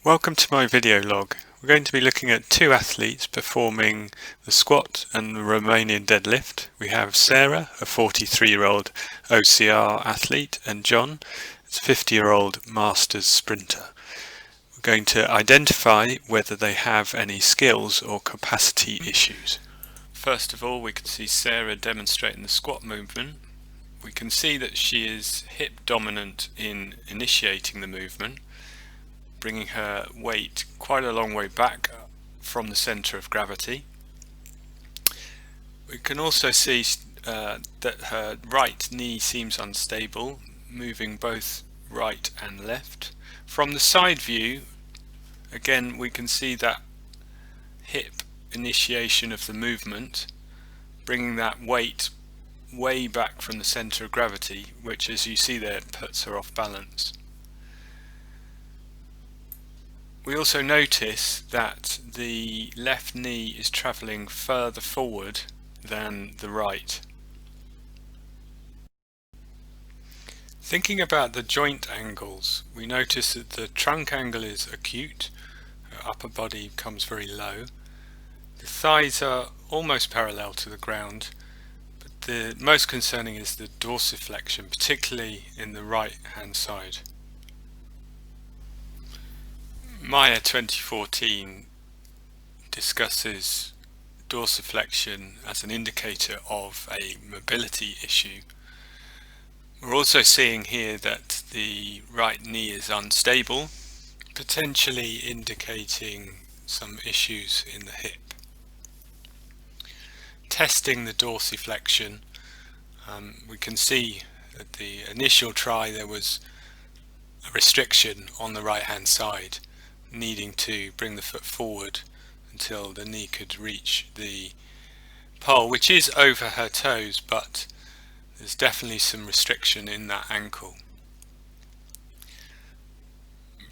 Welcome to my video log. We're going to be looking at two athletes performing the squat and the Romanian deadlift. We have Sarah, a 43-year-old OCR athlete, and John, a 50-year-old masters sprinter. We're going to identify whether they have any skills or capacity issues. First of all, we can see Sarah demonstrating the squat movement. We can see that she is hip dominant in initiating the movement, bringing her weight quite a long way back from the center of gravity. We can also see that her right knee seems unstable, moving both right and left. From the side view, again, we can see that hip initiation of the movement, bringing that weight way back from the center of gravity, which, as you see there, puts her off balance. We also notice that the left knee is travelling further forward than the right. Thinking about the joint angles, we notice that the trunk angle is acute, her upper body comes very low, the thighs are almost parallel to the ground, but the most concerning is the dorsiflexion, particularly in the right hand side. Maya 2014 discusses dorsiflexion as an indicator of a mobility issue. We're also seeing here that the right knee is unstable, potentially indicating some issues in the hip. Testing the dorsiflexion, we can see at the initial try there was a restriction on the right hand side, needing to bring the foot forward until the knee could reach the pole, which is over her toes, but there's definitely some restriction in that ankle,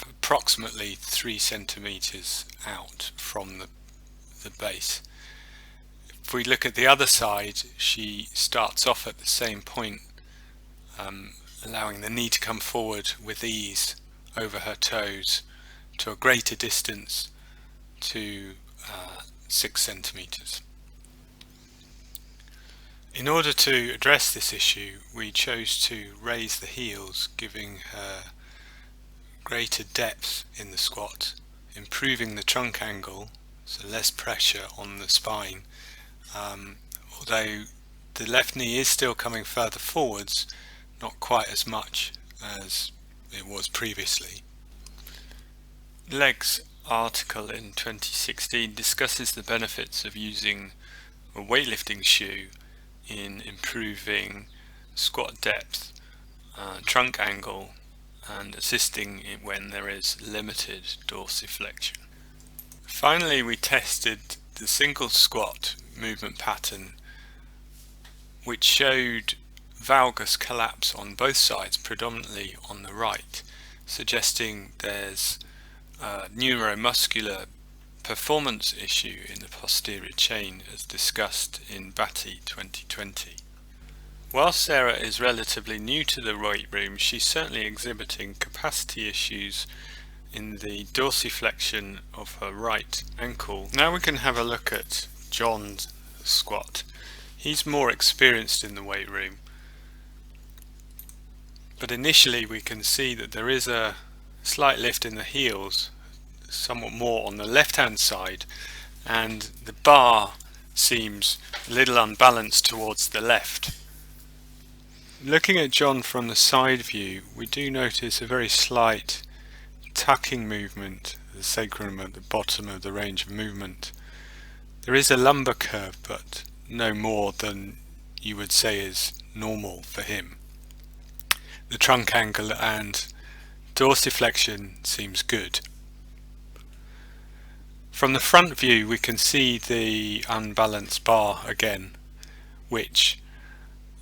approximately 3 centimeters out from the base. If we look at the other side, she starts off at the same point, allowing the knee to come forward with ease over her toes to a greater distance, to 6 centimeters. In order to address this issue, we chose to raise the heels, giving her greater depth in the squat, improving the trunk angle, so less pressure on the spine, although the left knee is still coming further forwards, not quite as much as it was previously. Leg's article in 2016 discusses the benefits of using a weightlifting shoe in improving squat depth, trunk angle, and assisting when there is limited dorsiflexion. Finally, we tested the single squat movement pattern, which showed valgus collapse on both sides, predominantly on the right, suggesting there's a neuromuscular performance issue in the posterior chain, as discussed in Batty 2020. While Sarah is relatively new to the weight room, she's certainly exhibiting capacity issues in the dorsiflexion of her right ankle. Now we can have a look at John's squat. He's more experienced in the weight room, but initially we can see that there is a slight lift in the heels, somewhat more on the left hand side, and the bar seems a little unbalanced towards the left. Looking at John from the side view, we do notice a very slight tucking movement, the sacrum at the bottom of the range of movement. There is a lumbar curve, but no more than you would say is normal for him. The trunk angle and dorsiflexion seems good. From the front view, we can see the unbalanced bar again, which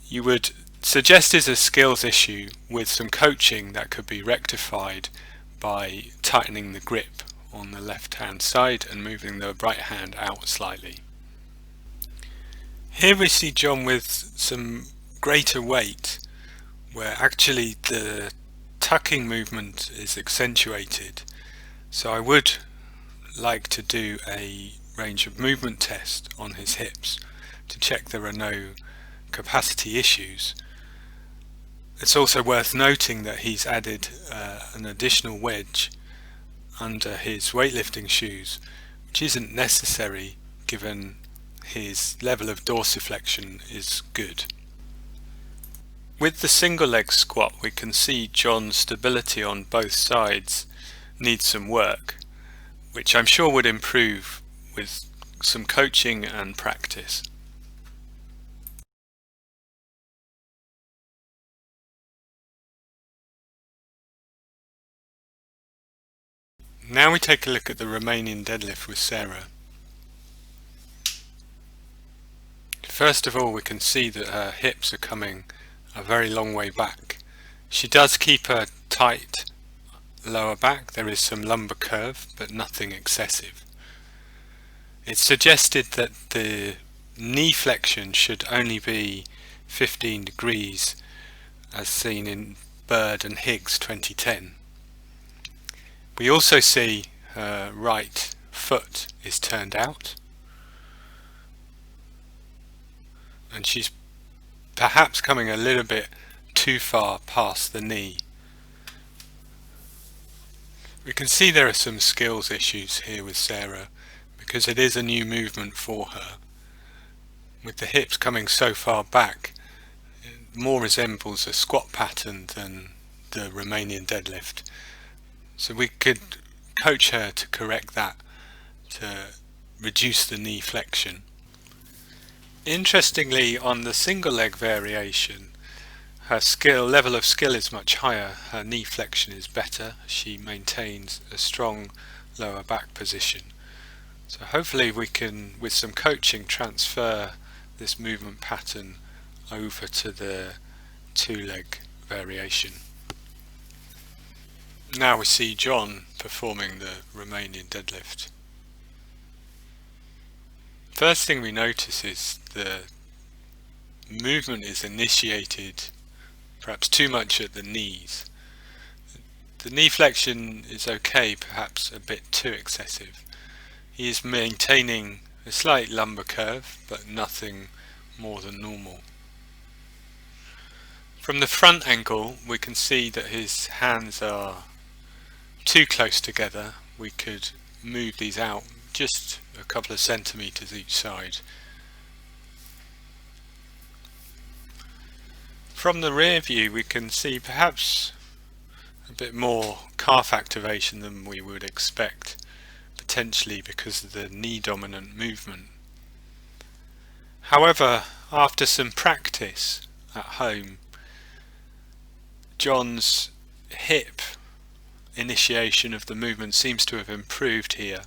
you would suggest is a skills issue with some coaching that could be rectified by tightening the grip on the left hand side and moving the right hand out slightly. Here we see John with some greater weight, where actually the tucking movement is accentuated, So I would like to do a range of movement test on his hips to check there are no capacity issues. It's also worth noting that he's added an additional wedge under his weightlifting shoes, which isn't necessary given his level of dorsiflexion is good. With the single leg squat, we can see John's stability on both sides needs some work, which I'm sure would improve with some coaching and practice. Now we take a look at the Romanian deadlift with Sarah. First of all, we can see that her hips are coming a very long way back. She does keep a tight lower back. There is some lumbar curve, but nothing excessive. It's suggested that the knee flexion should only be 15 degrees as seen in Bird and Higgs 2010. We also see her right foot is turned out, and she's perhaps coming a little bit too far past the knee. We can see there are some skills issues here with Sarah because it is a new movement for her. With the hips coming so far back, it more resembles a squat pattern than the Romanian deadlift. So we could coach her to correct that, to reduce the knee flexion. Interestingly, on the single leg variation, her level of skill is much higher. Her knee flexion is better. She maintains a strong lower back position. So hopefully we can, with some coaching, transfer this movement pattern over to the two-leg variation. Now we see John performing the Romanian deadlift. First thing we notice is the movement is initiated perhaps too much at the knees. The knee flexion is okay, perhaps a bit too excessive. He is maintaining a slight lumbar curve, but nothing more than normal. From the front angle, we can see that his hands are too close together. We could move these out just a couple of centimeters each side. From the rear view, we can see perhaps a bit more calf activation than we would expect, potentially because of the knee dominant movement. However, after some practice at home, John's hip initiation of the movement seems to have improved here,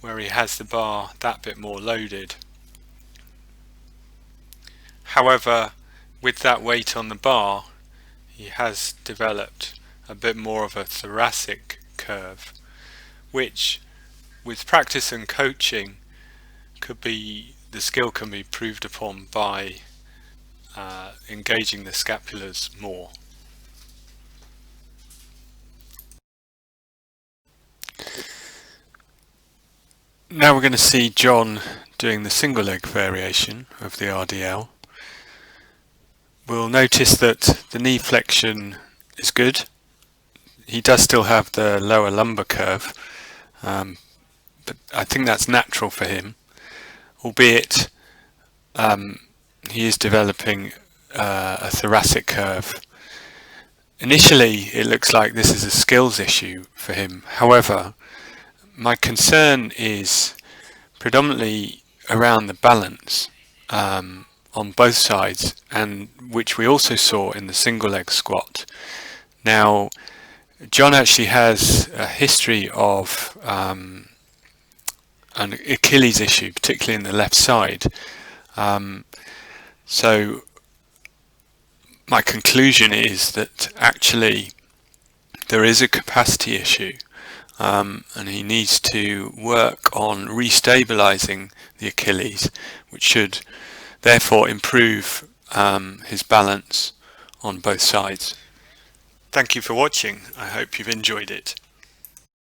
where he has the bar that bit more loaded. However, with that weight on the bar, he has developed a bit more of a thoracic curve, which with practice and coaching the skill can be improved upon by engaging the scapulars more. Now we're going to see John doing the single leg variation of the RDL. We'll notice that the knee flexion is good. He does still have the lower lumbar curve, but I think that's natural for him, albeit he is developing a thoracic curve. Initially it looks like this is a skills issue for him. However, my concern is predominantly around the balance on both sides, and which we also saw in the single leg squat. Now, John actually has a history of an Achilles issue, particularly in the left side. So my conclusion is that actually there is a capacity issue, and he needs to work on restabilizing the Achilles, which should therefore improve his balance on both sides. Thank you for watching. I hope you've enjoyed it.